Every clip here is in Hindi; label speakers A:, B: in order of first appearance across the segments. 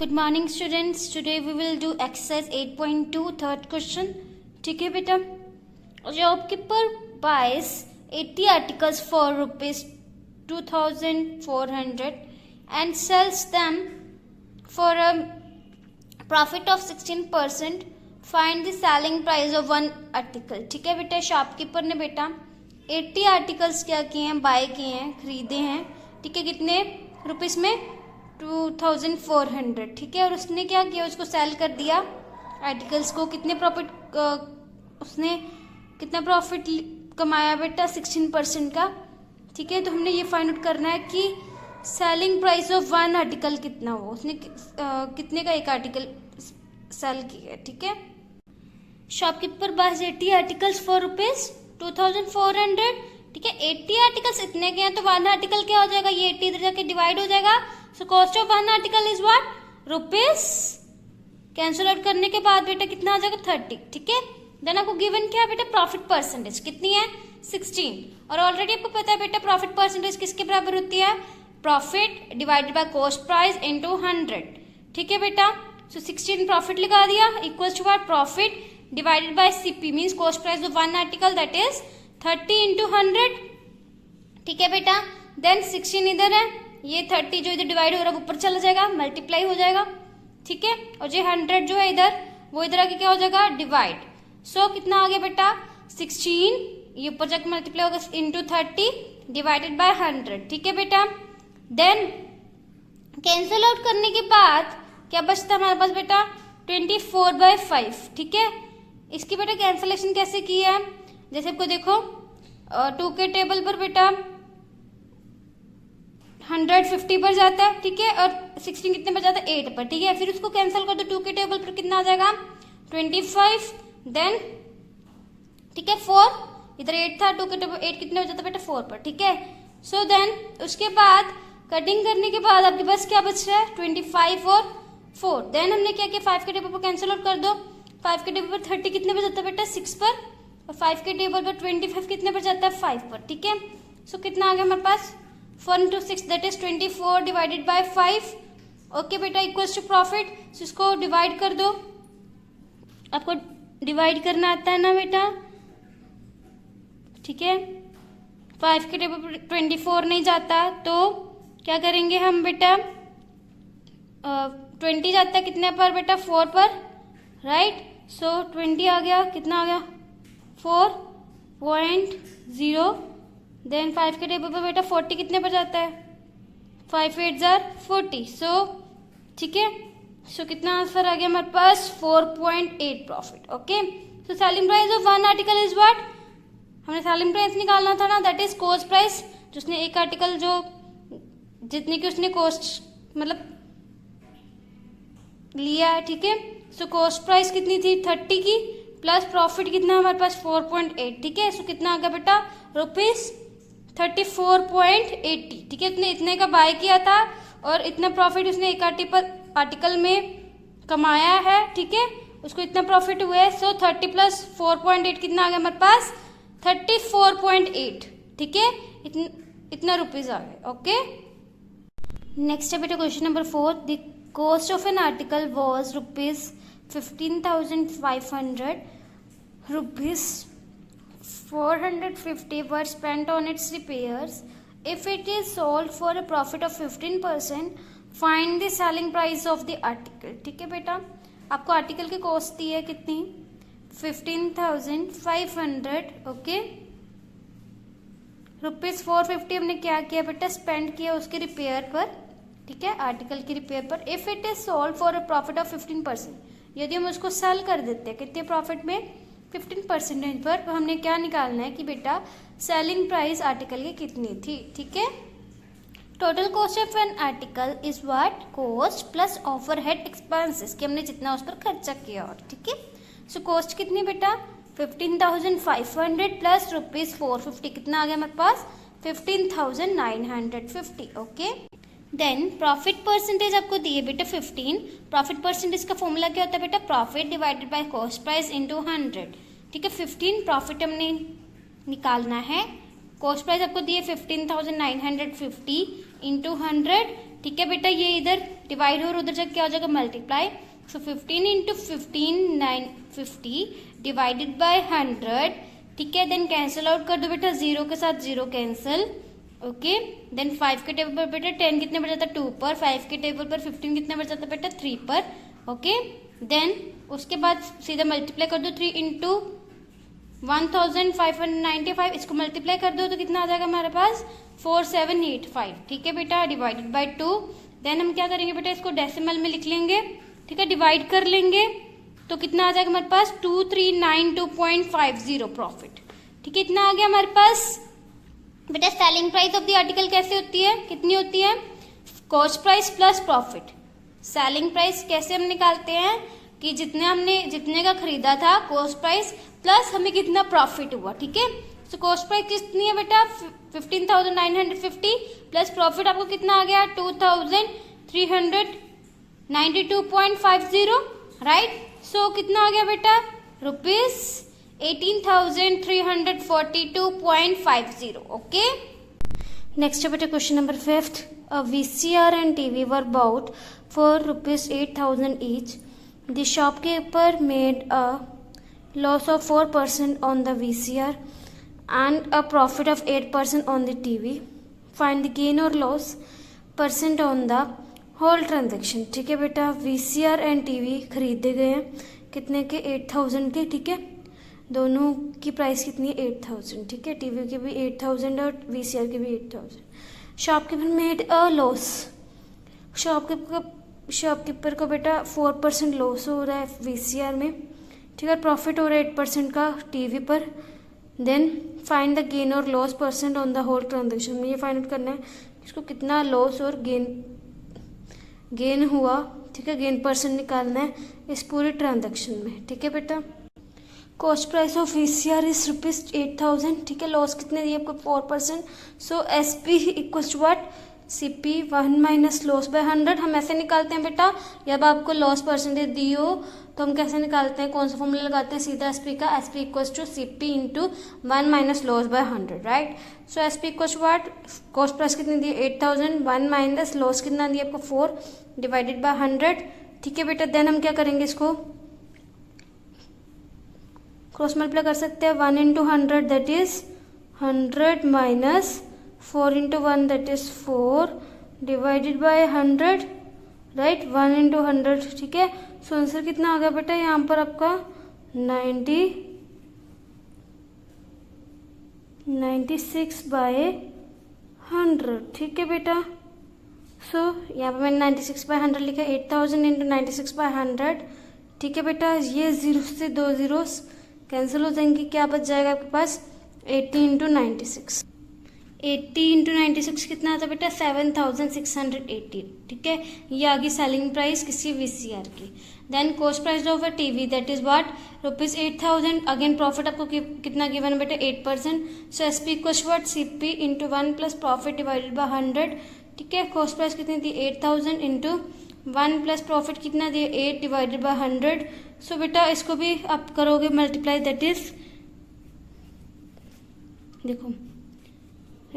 A: Good morning students. Today we will do exercise 8.2 third question. ठीक है बेटा. Shopkeeper buys 80 articles for rupees 2,400 and sells them for a profit of 16%. Find the selling price of one article. ठीक है बेटा. शॉपकीपर ने बेटा 80 आर्टिकल्स क्या किए हैं, बाय किए हैं, खरीदे हैं. ठीक है, कितने रुपीस में? 2,400. ठीक है, और उसने क्या किया, उसको सेल कर दिया आर्टिकल्स को. कितने प्रॉफिट उसने कितना प्रॉफिट कमाया बेटा? 16% का. ठीक है, तो हमने ये फाइंड आउट करना है कि selling price of one article कितना हो, उसने कितने का एक आर्टिकल सेल किया. ठीक है, shopkeeper buys 80 articles for rupees 2,400. ठीक है, 80 आर्टिकल्स इतने के हैं तो वन आर्टिकल क्या हो जाएगा, ये 80 इधर जाके डिवाइड हो जाएगा. So cost of one article is what? Rupees. Cancel out करने के बाद बेटा कितना आ जाएगा? 30. ठीक है, देन आपको गिवन क्या है बेटा? प्रॉफिट परसेंटेज कितनी है? 16. और ऑलरेडी आपको पता है बेटा प्रॉफिट परसेंटेज किसके बराबर होती है? Profit divided by cost price into 100. ठीक है बेटा, सो 16 प्रॉफिट लगा दिया equals to what? Profit divided by CP means cost price of one article, that is 30 into 100. ठीक है बेटा, देन 16 इधर है, ये 30 जो इधर डिवाइड हो रहा है वो ऊपर चला जाएगा, मल्टीप्लाई हो जाएगा. ठीक है, और ये 100 जो है इधर वो इधर आके क्या हो जाएगा? डिवाइड. सो कितना आ गया बेटा? 16, ये ऊपर जाके मल्टीप्लाई होगा इंटू 30 डिवाइडेड बाय 100. ठीक है बेटा, देन कैंसिल आउट करने के बाद क्या बचता हमारे पास बेटा? 24/5. ठीक है, इसकी बेटा कैंसिलेशन कैसे की है? जैसे आपको देखो 2 के टेबल पर बेटा 150 पर जाता है. ठीक है, और 16 कितने पर जाता है? 8 पर. ठीक है, फिर उसको कैंसिल कर दो. 2 के टेबल पर कितना आ जाएगा? 25. देन ठीक है 4, इधर 8 था, 2 के टेबल 8 कितने पर जाता है बेटा? 4 पर. ठीक है, सो देन उसके बाद कटिंग करने के बाद आपके पास क्या बच रहा है? 25 और 4. देन हमने क्या किया? 5 के टेबल पर कैंसिल आउट कर दो. 5 के टेबल पर 30 कितने पर जाता है बेटा? 6 पर. और 5 के टेबल पर 25 कितने पर जाता है? 5 पर. ठीक है, सो कितना आ गया हमारे पास? 1 to 6 that is 24 divided by 5. Okay बेटा, इक्वल्स टू प्रॉफिट. सो इसको डिवाइड कर दो. आपको डिवाइड करना आता है ना बेटा? ठीक है, 5 के टेबल पर 24 नहीं जाता तो क्या करेंगे हम बेटा? 20 जाता है कितने पर बेटा? 4 पर. राइट, सो 20 आ गया. कितना आ गया? 4.0. देन 5 के टेबल पर बेटा 40 कितने पर जाता है? 5 8 40. सो ठीक है, सो कितना आंसर आ गया हमारे पास? 4.8 profit. Okay, so selling price of one article is what? हमने सेलिंग प्राइस निकालना था ना, दैट इज कॉस्ट प्राइस. जिसने एक आर्टिकल जो जितने की उसने कॉस्ट मतलब लिया है. ठीक है, सो कॉस्ट प्राइस कितनी थी? 30 की, प्लस प्रॉफिट कितना हमारे पास? 4.8. ठीक है, सो कितना आ गया बेटा? रुपीज 34.80. ठीक है, उसने इतने का बाय किया था और इतना प्रॉफिट उसने एक आर्टिकल में कमाया है. ठीक है, उसको इतना प्रॉफिट हुआ है. सो 30 प्लस 4.8 कितना आ गया हमारे पास? 34.8. ठीक है, इतना रुपीज आ गए. ओके, नेक्स्ट है बेटा question number 4. The cost of an article was rupees 15,500. Rupees 450 were spent on its repairs. If it is sold for a profit of 15%, find the selling price of the article. ठीक है बेटा, आपको आर्टिकल की कॉस्ट दी है कितनी? 15,500. ओके, रुपीज 450 हमने क्या किया बेटा? स्पेंड किया उसके रिपेयर पर. ठीक है, आर्टिकल की रिपेयर पर. If it is sold for a profit of 15%, यदि हम उसको सेल कर देते हैं कितने प्रॉफिट में? 15% पर. तो हमने क्या निकालना है कि बेटा सेलिंग प्राइस आर्टिकल की कितनी थी. ठीक है, total cost of an article is what? Cost plus overhead expenses, कि हमने जितना उस पर खर्चा किया. और ठीक है, सो कॉस्ट कितनी बेटा? 15,500 प्लस रुपीज 450 कितना आ गया हमारे पास? 15,950. ओके, देन प्रॉफिट परसेंटेज आपको दिए बेटा 15. प्रॉफिट परसेंटेज का फॉर्मूला क्या होता है बेटा? Profit divided by cost price into 100. ठीक है, 15 प्रॉफिट हमने निकालना है. कॉस्ट प्राइस आपको दिए 15,950 इंटू 100. ठीक है बेटा, ये इधर डिवाइड और उधर जाके क्या हो जाएगा multiply. So 15 into 15 950 divided by 100, ठीक है। देन कैंसिल आउट कर दो बेटा, 0 के साथ 0 कैंसिल, ओके। देन 5 के टेबल पर बेटा 10 कितने बढ़ जाता है 2 पर, 5 के टेबल पर 15 कितने बढ़ जाता है बेटा 3 पर, ओके। देन उसके बाद सीधा मल्टीप्लाई कर दो 3 इंटू 1595, इसको मल्टीप्लाई कर दो तो कितना आ जाएगा हमारे पास 4785, ठीक है बेटा, डिवाइडेड बाय 2। देन हम क्या करेंगे बेटा, इसको डेसिमल में लिख लेंगे, ठीक है, डिवाइड कर लेंगे तो कितना आ जाएगा हमारे पास 2392.50 प्रॉफिट, ठीक है। इतना आ गया हमारे पास बेटा। Selling price of the article कैसे होती है, कितनी होती है, cost price plus profit. Selling price कैसे हम निकालते हैं कि जितने का खरीदा था कॉस्ट प्राइस प्लस हमें कितना प्रॉफिट हुआ, ठीक है। सो कॉस्ट प्राइस कितनी है बेटा 15,950 प्लस प्रॉफिट आपको कितना आ गया 2,392.50, राइट। सो कितना आ गया बेटा ₹18,342.50, ओके। नेक्स्ट है बेटा question number 5th। A VCR and TV were bought for ₹8,000 each. The shopkeeper made a loss of 4% on the VCR and a profit of 8% on the TV. Find the gain or loss percent on the whole transaction, ठीक है बेटा। VCR and TV खरीदे गए हैं कितने के 8,000 के, ठीक है। दोनों की प्राइस कितनी है 8,000, ठीक है। टीवी की भी 8,000 और VCR की भी 8,000। Shopkeeper made a loss, shopkeeper को बेटा 4% लॉस हो रहा है VCR में, ठीक है। प्रॉफिट हो रहा है 8% का टीवी पर। देन फाइंड द गेन और loss percent on the whole transaction, में ये फाइंड आउट करना है इसको कितना लॉस और गेन हुआ, ठीक है। गेन परसेंट निकालना है इस पूरे ट्रांजेक्शन में, ठीक है बेटा। Cost price of VCR is ₹8,000, ठीक है। लॉस कितने दिए आपको 4%। So SP equals to what CP 1 minus loss by 100। हम ऐसे निकालते हैं बेटा, जब आपको लॉस परसेंटेज दी हो तो हम कैसे निकालते हैं, कौन सा फॉर्मूला लगाते हैं सीधा SP का, SP इक्वल्स टू CP into 1 minus loss by 100, right. So SP equals to what, cost price कितनी दी 8,000, 1 माइनस लॉस कितना दिया आपको 4 डिवाइडेड बाय 100, ठीक है बेटा। देन हम क्या करेंगे, इसको क्रॉस मल्टीप्लाई कर सकते हैं। 1 into 100 that is 100 minus 4 into 1 that is 4 divided by 100, right. 1 into 100, ठीक है। सो आंसर कितना आ गया बेटा यहाँ पर आपका 96 बाय 100, ठीक है बेटा। सो यहाँ पर मैंने 96 बाय 100 लिखा, 8,000 इंटू 96 बाय 100, ठीक है बेटा। ये 0 से 2 जीरोस कैंसिल हो जाएंगे, क्या बच जाएगा आपके पास 80 इंटू 96, 80 इंटू 96 कितना आता है बेटा 7,680, ठीक है। ये आ गई सेलिंग प्राइस किसी VCR की। Then cost price of a TV that is what ₹8,000। Again profit आपको कितना गिवन है बेटा 8%। So SP equals what CP into 1 plus profit divided by 100, ठीक है। कॉस्ट प्राइस कितनी थी 8,000 इंटू 1 प्लस प्रॉफिट कितना दिया 8 डिवाइडेड बाय 100। सो बेटा इसको भी आप करोगे मल्टीप्लाई, दैट इज देखो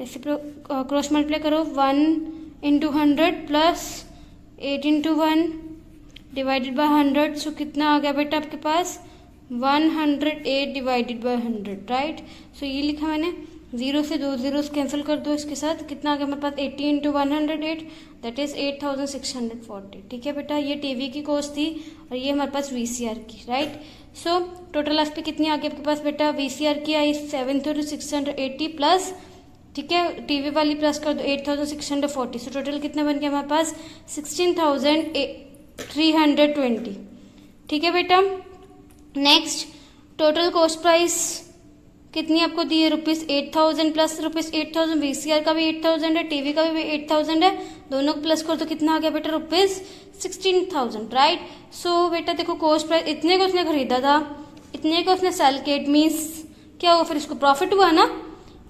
A: ऐसे क्रॉस मल्टीप्लाई करो 1 into 100 plus 8 into 1 divided by 100। सो कितना आ गया बेटा आपके पास 108 डिवाइडेड बाय 100, राइट। सो ये लिखा मैंने, 0 से 2 जीरोस कैंसिल कर दो इसके साथ, कितना आ गया हमारे पास 80 इंटू 108 दैट इज 8,640, ठीक है बेटा। ये टीवी की कॉस्ट थी और ये हमारे पास VCR की, राइट। सो टोटल एसपी कितनी आ गई आपके पास बेटा, VCR की आई 7,680 प्लस, ठीक है, टीवी वाली प्लस कर दो 8,640। सो टोटल कितना बन गया हमारे पास 16,320, ठीक है बेटा। नेक्स्ट टोटल कॉस्ट प्राइस कितनी आपको दी है ₹8,000 प्लस ₹8,000, VCR का भी 8,000 है, टीवी का भी 8,000 है, दोनों को प्लस कर तो कितना आ गया बेटा ₹16,000, राइट। सो बेटा देखो कॉस्ट प्राइस इतने को उसने खरीदा था, इतने को उसने सेल किया, इट मीन्स क्या हुआ फिर इसको प्रॉफिट हुआ ना।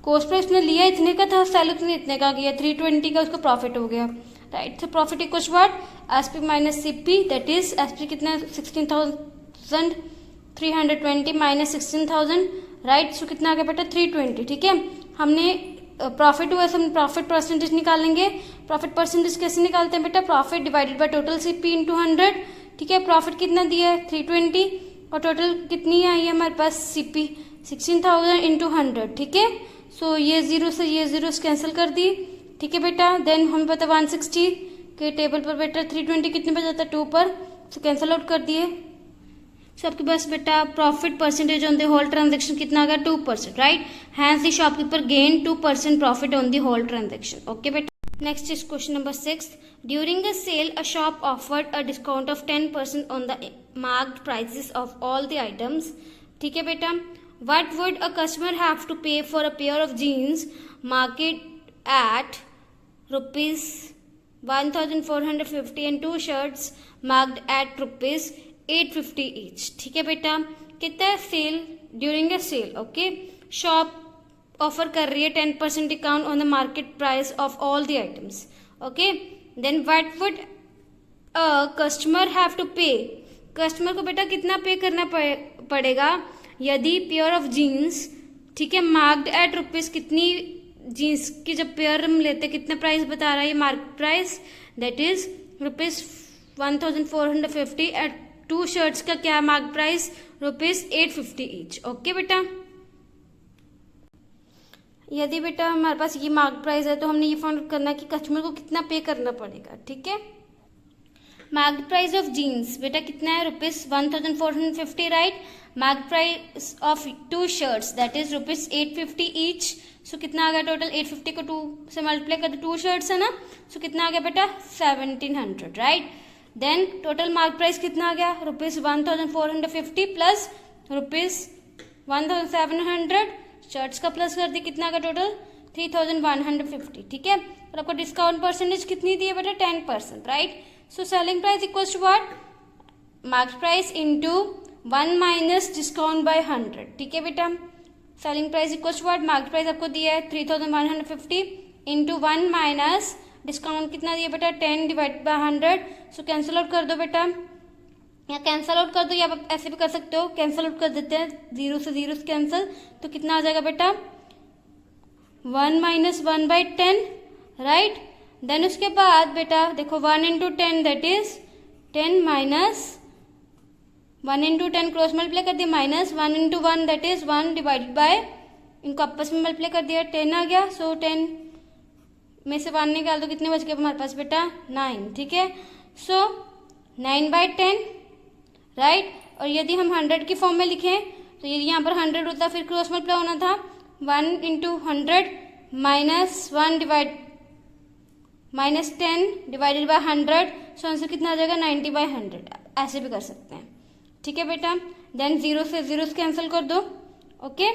A: कॉस्ट प्राइस उसने लिया इतने का था, सेल उसने इतने का किया 320 का, उसको प्रॉफिट हो गया, राइट। तो profit equals what SP minus CP that is SP कितना 16,320 माइनस 16,000, राइट। सो कितना आ गया बेटा 320, ठीक है। हमने प्रॉफिट हुआ, हम प्रॉफिट परसेंटेज निकालेंगे प्रॉफिट परसेंटेज कैसे निकालते हैं बेटा, profit divided by total CP into 100, ठीक है। प्रॉफिट कितना दिया है 320 और टोटल कितनी आई है हमारे पास सीपी 16,000 इंटू 100, ठीक है। सो ये जीरो से ये जीरो कैंसिल कर दी, ठीक है बेटा। देन हमें पता 160 के टेबल पर बेटा 320 कितने पर जाता है 2 पर, सो कैंसिल आउट कर दिए। सो आपके पास बेटा profit percentage on the whole transaction कितना आ गया 2%, right. Hence the shopkeeper gain 2% profit on the whole transaction, okay बेटा। Next is question number 6. During a sale, a shop offered a discount of 10% on the marked prices of all the items. ठीक है बेटा. What would a customer have to pay for a pair of jeans marked at rupees 1,450 and two shirts marked at rupees 850 each. ठीक है बेटा. कितना है sale? During a sale, okay. Shop offer कर रही है 10% discount on the market price of all the items, okay. Then what would customer have to pay? Customer को बेटा कितना पे करना पड़ेगा यदि पेयर ऑफ जीन्स, ठीक है, मार्क्ड एट रुपीज, कितनी जीन्स की जब पेयर हम लेते कितना प्राइस बता रहा है ये market price, that is rupees 1,450 at two shirts का क्या mark price rupees 850 each, okay बेटा. यदि बेटा हमारे पास ये मार्क प्राइस है तो हमने ये फाइंड आउट करना है कि कस्टमर को कितना पे करना पड़ेगा, ठीक है. मार्क प्राइस ऑफ जीन्स बेटा कितना है rupees 1,450, right. Mark price of two shirts that is rupees 850 each. So कितना आ गया टोटल 850 को 2 से मल्टीप्लाई कर दो, 2 शर्ट्स है ना, सो कितना आ गया बेटा 1,700, right. Then total mark price कितना आ गया रुपीज 1,450 प्लस रुपीज 1,700, शर्ट्स का प्लस कर दी, कितना का टोटल 3,150, ठीक है. और आपको डिस्काउंट परसेंटेज कितनी दी है बेटा 10%, right. So selling price equals to what, market price into 1 minus discount by 100, ठीक है बेटा. Selling price equals to what, market price आपको दिया है 3,150 इंटू 1 माइनस डिस्काउंट कितना दिया बेटा 10 divide by 100. So cancel out कर दो बेटा, या कैंसिल आउट कर दो या आप ऐसे भी कर सकते हो, कैंसिल आउट कर देते हैं, 0 से 0 कैंसिल, तो कितना आ जाएगा बेटा 1 माइनस 1 बाई 10, राइट. देन उसके बाद बेटा देखो 1 into 10 that is 10 minus 1 into 10 cross multiply कर दिया, minus 1 into 1 that is 1 divided by, इनको आपस में मल्टीप्लाई कर दिया 10 आ गया. सो 10 में से 1 निकाल दो, कितने बच गए हमारे पास बेटा 9, ठीक है. सो 9 बाई 10, राइट. और यदि हम 100 की फॉर्म में लिखें तो यदि यहाँ पर 100 होता फिर क्रॉस मल्टीप्लाई होना था 1 into 100 minus 1 divide minus 10 divided by 100. So answer कितना आ जाएगा 90 बाय 100. ऐसे भी कर सकते हैं, ठीक है बेटा. देन 0 से 0 कैंसिल कर दो, ओके.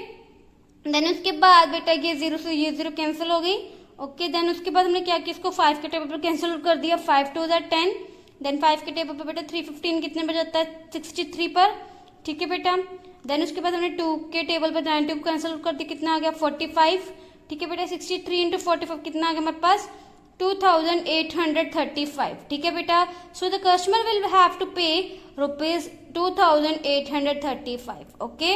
A: देन उसके बाद बेटा ये 0 से ये 0 कैंसिल हो गई, ओके. देन उसके बाद हमने क्या किया, इसको 5 के टेबल पर कैंसिल कर दिया, 5 2 10. देन 5 के टेबल पर बेटा 315 कितने पर जाता है 63 पर, ठीक है बेटा. देन उसके बाद हमने 2 के टेबल पर 90 को कैंसिल कर दिया, कितना आ गया 45, ठीक है बेटा. 63 इंटू 45 कितना आ गया हमारे पास 2,835, ठीक है बेटा. So the customer will have to pay rupees 2,835, okay.